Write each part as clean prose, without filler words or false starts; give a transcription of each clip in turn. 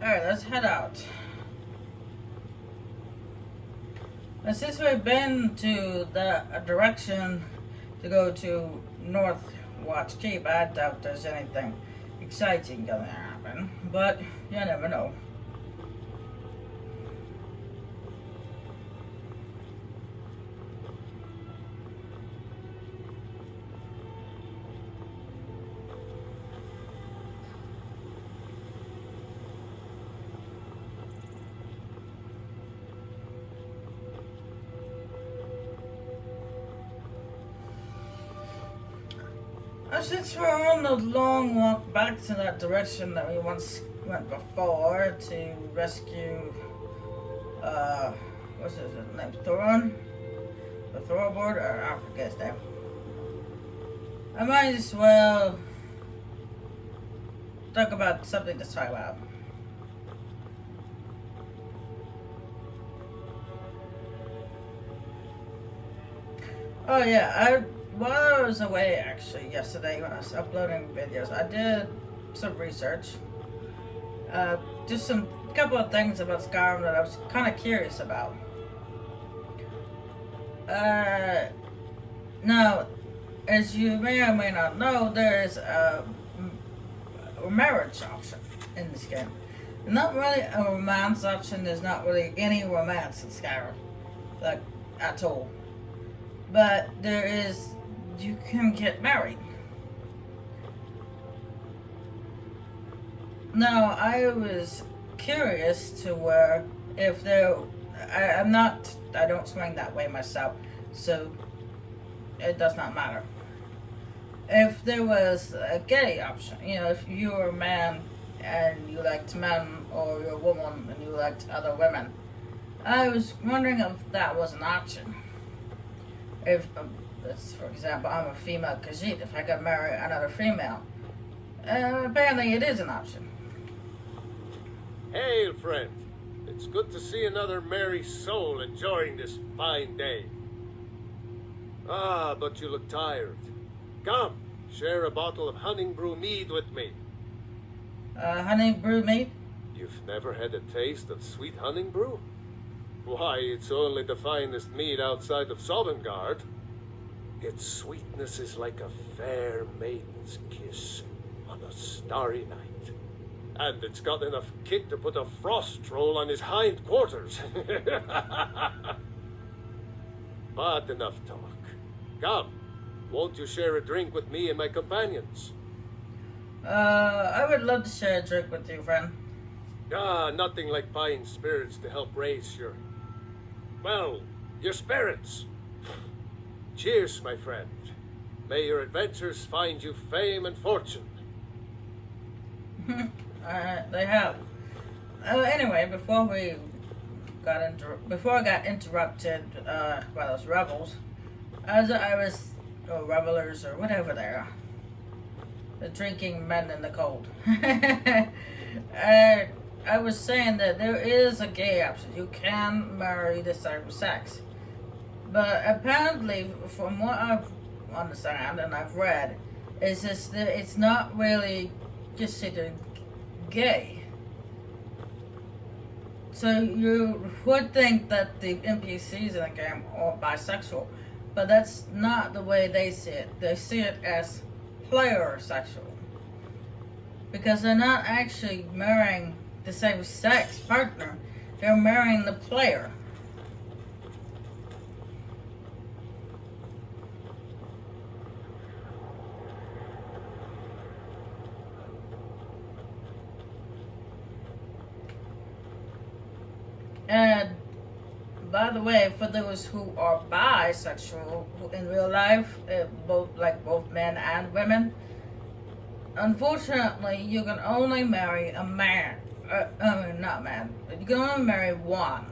Alright, let's head out. And since we've been to the direction to go to North Watch Keep, I doubt there's anything exciting gonna happen. But you never know. Since we're on the long walk back to that direction that we once went before to rescue, what's his name? Thoron? The Thoroughboard? Or I forget his name. I might as well talk about something to talk about. Oh yeah, while I was away actually yesterday when I was uploading videos, I did some research. Just a couple of things about Skyrim that I was kind of curious about. Now, as you may or may not know, there is a marriage option in this game. Not really a romance option. There's not really any romance in Skyrim, like at all. But there is. You can get married. Now, I was curious to where if there, I don't swing that way myself, so it does not matter. If there was a gay option, if you were a man and you liked men, or you're a woman and you liked other women, I was wondering if that was an option. If, for example, I'm a female Khajiit, if I could marry another female, apparently it is an option. Hail, friend. It's good to see another merry soul enjoying this fine day. Ah, but you look tired. Come, share a bottle of honey brew mead with me. Honey brew mead? You've never had a taste of sweet honey brew? Why, it's only the finest mead outside of Sovngarde. Its sweetness is like a fair maiden's kiss on a starry night. And it's got enough kick to put a frost troll on his hind quarters. But enough talk. Come, won't you share a drink with me and my companions? I would love to share a drink with you, friend. Ah, nothing like buying spirits to help raise your spirits. Cheers, my friend. May your adventures find you fame and fortune. They have. Anyway, before I got interrupted by those rebels, or revelers or whatever they are, the drinking men in the cold. I was saying that there is a gay option. You can marry the same sex. But apparently, from what I've understand and I've read, is just that it's not really considered gay. So you would think that the NPCs in the game are bisexual, but that's not the way they see it. They see it as player sexual. Because they're not actually marrying the same sex partner, they're marrying the player. And by the way, for those who are bisexual in real life, both men and women, unfortunately, you can only marry a man. Not man. You can only marry one.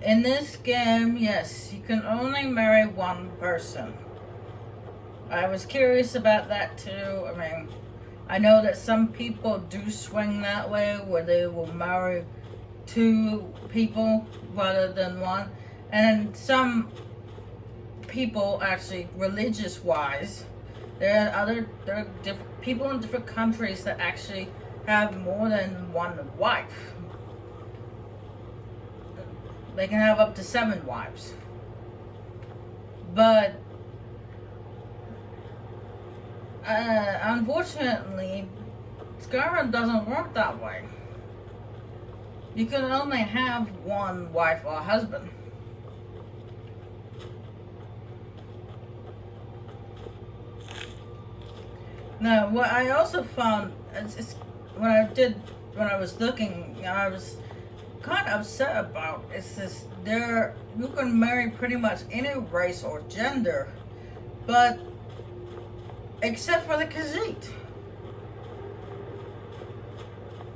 In this game, yes, you can only marry one person. I was curious about that too. I know that some people do swing that way, where they will marry two people rather than one, and some people actually, religious wise, there are different people in different countries that actually have more than one wife. They can have up to 7 wives. But unfortunately, Skyrim doesn't work that way. You can only have one wife or husband. Now, what I also found when I was looking, I was kind of upset about is this: you can marry pretty much any race or gender, but except for the Khajiit.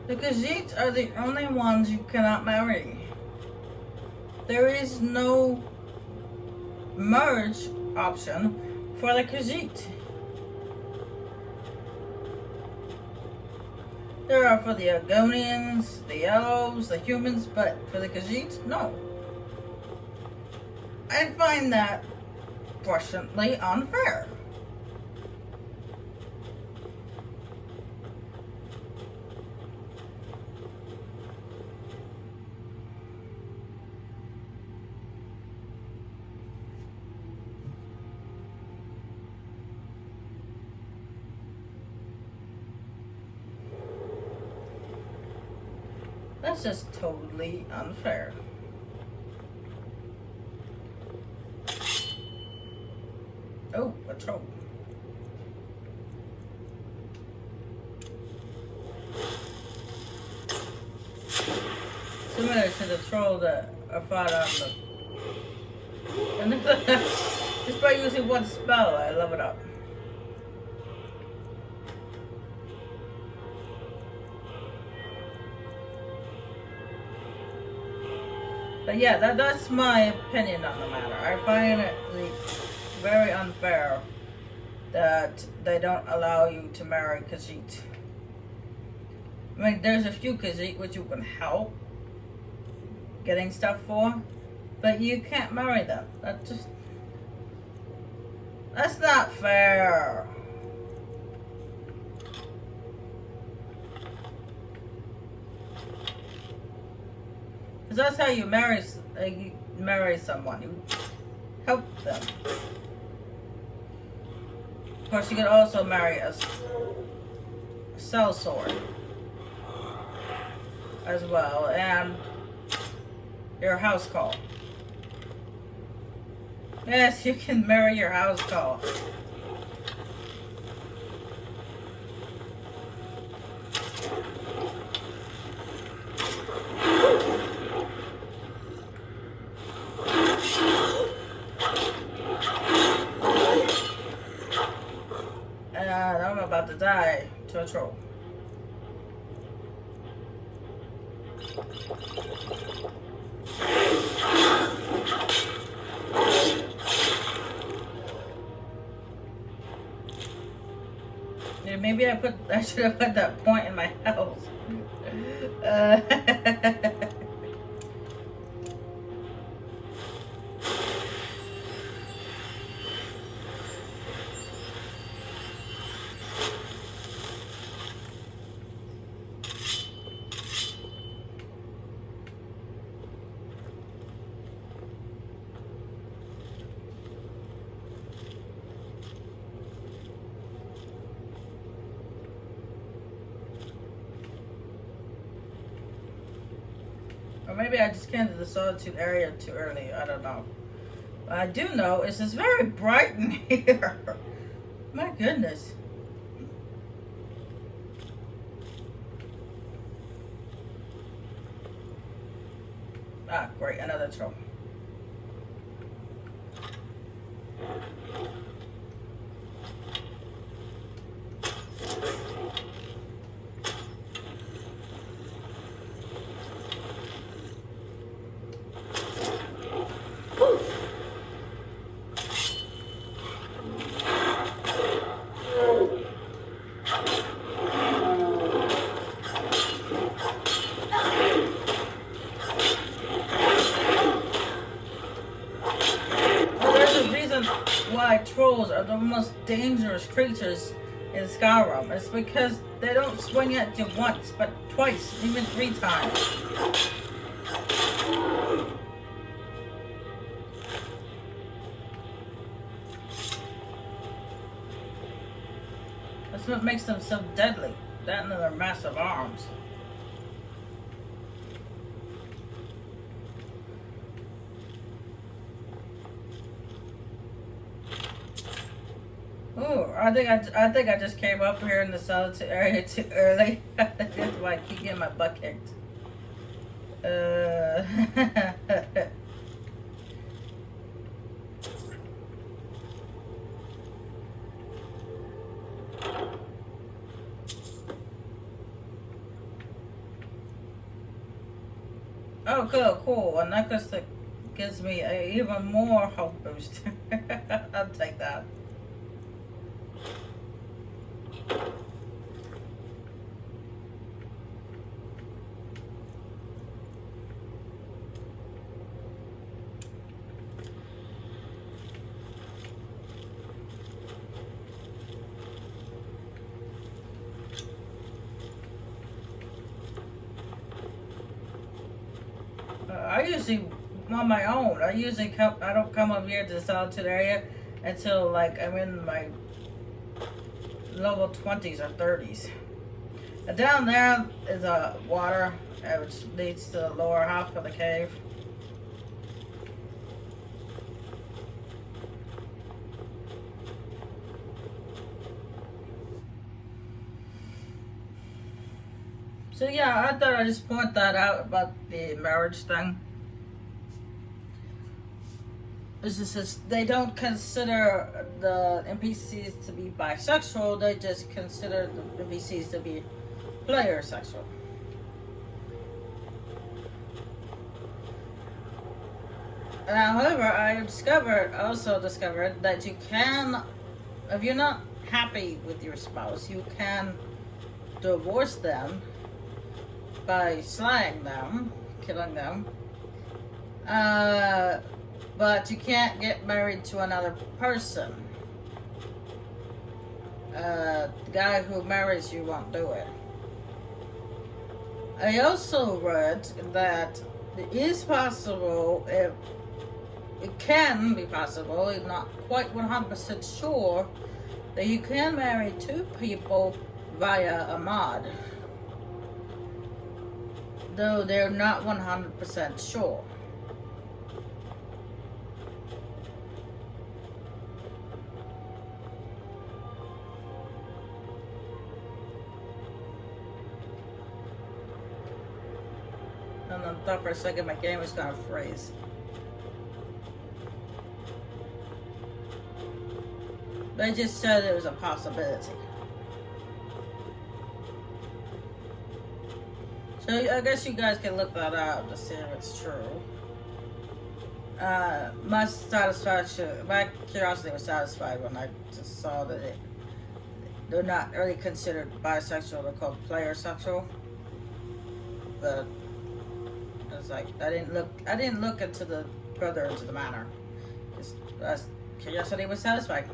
The Khajiit are the only ones you cannot marry. There is no marriage option for the Khajiit. There are for the Argonians, the elves, the humans, but for the Khajiit, no. I find that frustratingly unfair. That's just totally unfair. Oh, a troll. Similar to the troll that I fought on the... And just by using one spell, I leveled up. But yeah, that's my opinion on the matter. I find it very unfair that they don't allow you to marry Khajiit. I mean, there's a few Khajiit which you can help getting stuff for, but you can't marry them. That's not fair. Because that's how you marry someone. You help them. Of course, you could also marry a sellsword as well, and your house call. Yes, you can marry your house call. I'm about to die to a troll. Yeah, maybe I should have put that point in my house. Or maybe I just came to the solitude area too early. I don't know. What I do know is it's very bright in here. My goodness. Ah, great. Another troll. Why trolls are the most dangerous creatures in in Skyrim. It's because they don't swing at you once, but twice, even 3 times. That's what makes them so deadly. That and their massive arms. Ooh, I think I just came up here in the solitude area too early. That's why I keep getting my butt kicked. Oh, cool. A necklace that gives me a even more health boost. I'll take that. I usually on my own. I don't come up here to the solitude area until like I'm in my level 20s or 30s. And down there is a water which leads to the lower half of the cave. So yeah, I thought I'd just point that out about the marriage thing. It's just they don't consider the NPCs to be bisexual, they just consider the NPCs to be player sexual. However, I also discovered that you can, if you're not happy with your spouse, you can divorce them by slaying them, killing them. But you can't get married to another person. The guy who marries you won't do it. I also read that it is possible, it can be possible, I'm not quite 100% sure, that you can marry 2 people via a mod. Though they're not 100% sure. And I thought for a second my game was gonna freeze. They just said it was a possibility. So I guess you guys can look that up to see if it's true. My curiosity was satisfied when I just saw that they're not really considered bisexual, they're called player sexual. But it's like I didn't look further into the matter. Just curiosity was satisfied.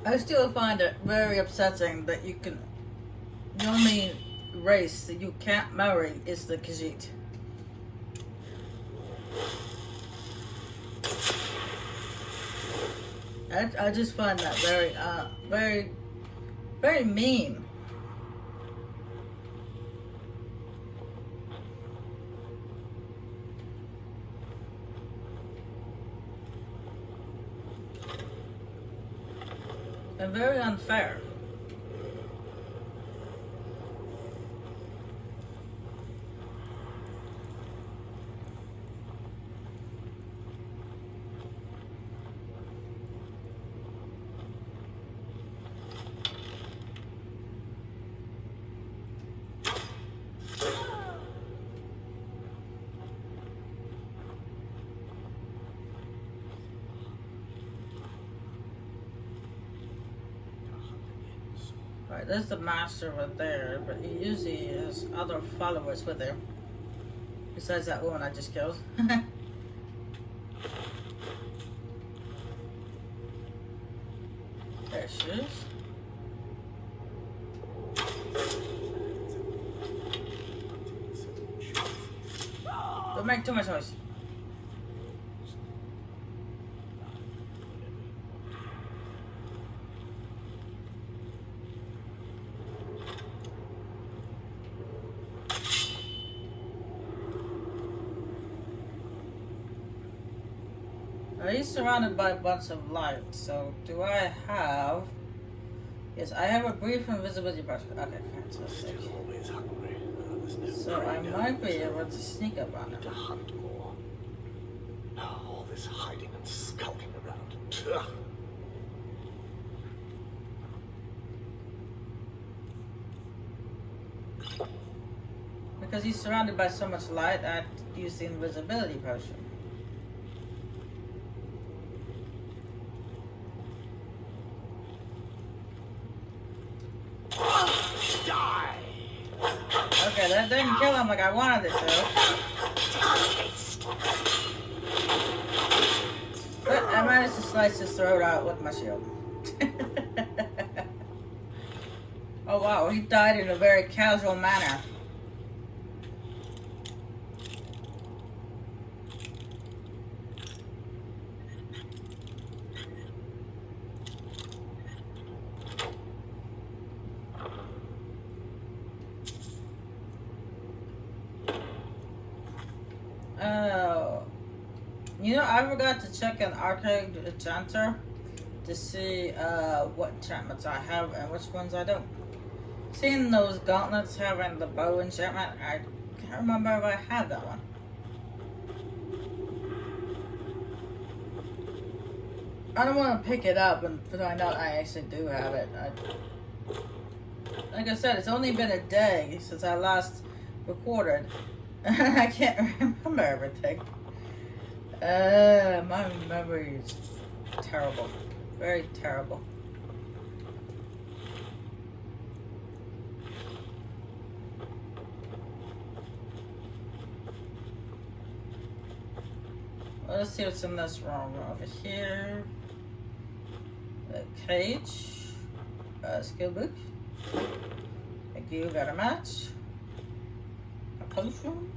I still find it very upsetting that the only race that you can't marry is the Khajiit. I just find that very, very mean. And very unfair. Alright, there's the master over there, but he usually has other followers with him. Besides that woman I just killed. There she is. Don't make too much noise. He's surrounded by a bunch of light, so do I have... Yes, I have a brief invisibility brush. Okay, fantastic. Always hungry. So I might be able to sneak up on him. To hunt more. All this hiding and skulking around. Ugh. Because he's surrounded by so much light, I'd use the invisibility potion. Die! Okay, that didn't kill him like I wanted it to. But I managed to slice his throat out with my shield. Oh wow, he died in a very casual manner. You know, I forgot to check an arcade enchanter to see what enchantments I have and which ones I don't. Seeing those gauntlets having the bow enchantment, I can't remember if I had that one. I don't want to pick it up and find out I actually do have it. Like I said, it's only been a day since I last recorded. I can't remember everything. My memory is terrible. Very terrible. Well, let's see what's in this room. Over here. A cage. A skill book. Thank you very much. A potion.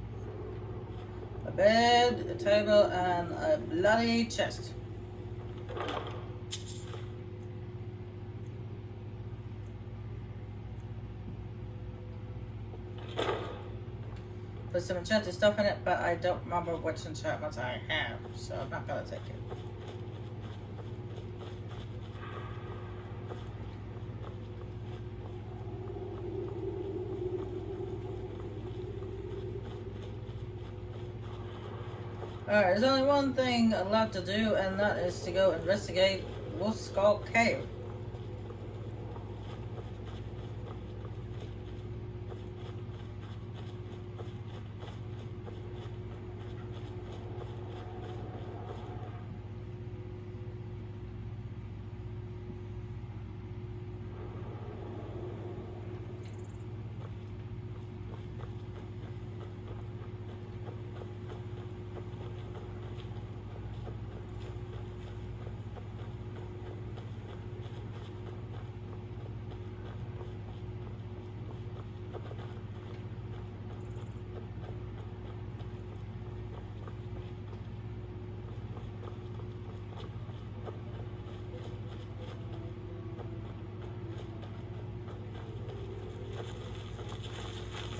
A bed, a table, and a bloody chest. Put some enchanted stuff in it, but I don't remember which enchantments I have, so I'm not gonna take it. Alright, there's only one thing left to do, and that is to go investigate Wolf Skull Cave.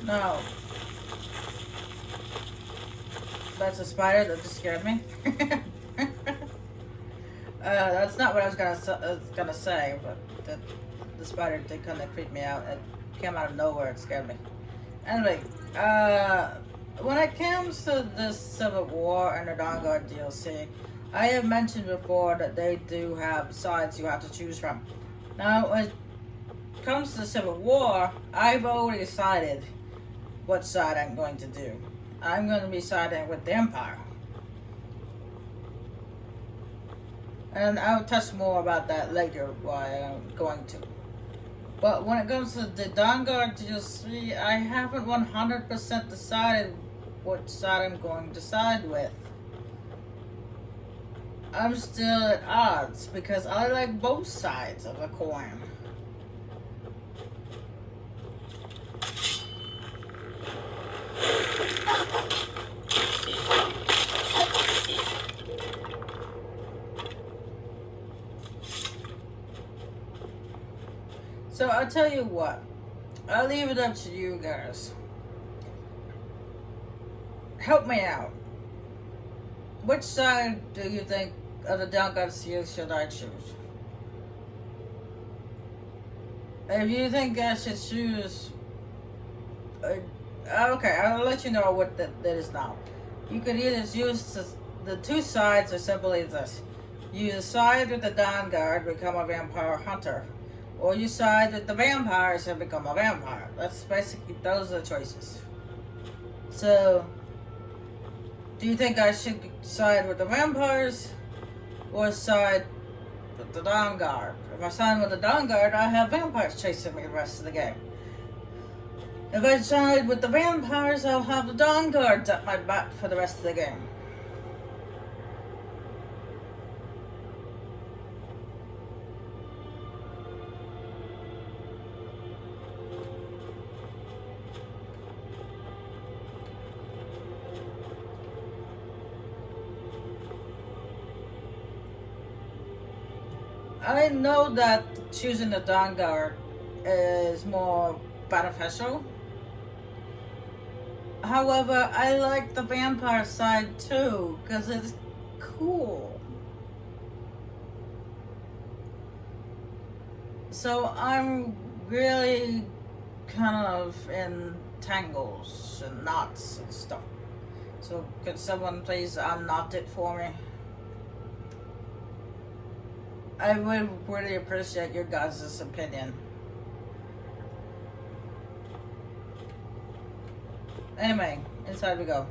No. That's a spider that just scared me. That's not what I was gonna say, but the spider did kind of creep me out. It came out of nowhere. It scared me. Anyway, when it comes to this Civil War and the Dawn Guard DLC, I have mentioned before that they do have sides you have to choose from. Now, when it comes to the Civil War, I've already decided what side I'm going to do. I'm going to be siding with the Empire. And I'll touch more about that later, why I'm going to. But when it comes to the Vanguard DLC, I haven't 100% decided what side I'm going to side with. I'm still at odds because I like both sides of the coin. So I'll tell you what, I'll leave it up to you guys. Help me out. Which side do you think of the Vanguard series should I choose? If you think I should choose... okay, I'll let you know what that is now. You could either use the two sides are simply this. You side with the Vanguard, become a vampire hunter. Or you side with the vampires and become a vampire. That's basically, those are the choices. So, do you think I should side with the vampires or side with the Vanguard? If I side with the Vanguard, I have vampires chasing me the rest of the game. If I side with the vampires, I'll have the Vanguards at my back for the rest of the game. I know that choosing the Vanguard is more beneficial. However, I like the vampire side too, because it's cool. So I'm really kind of in tangles and knots and stuff. So could someone please unknot it for me? I would really appreciate your guys' opinion. Anyway, inside we go.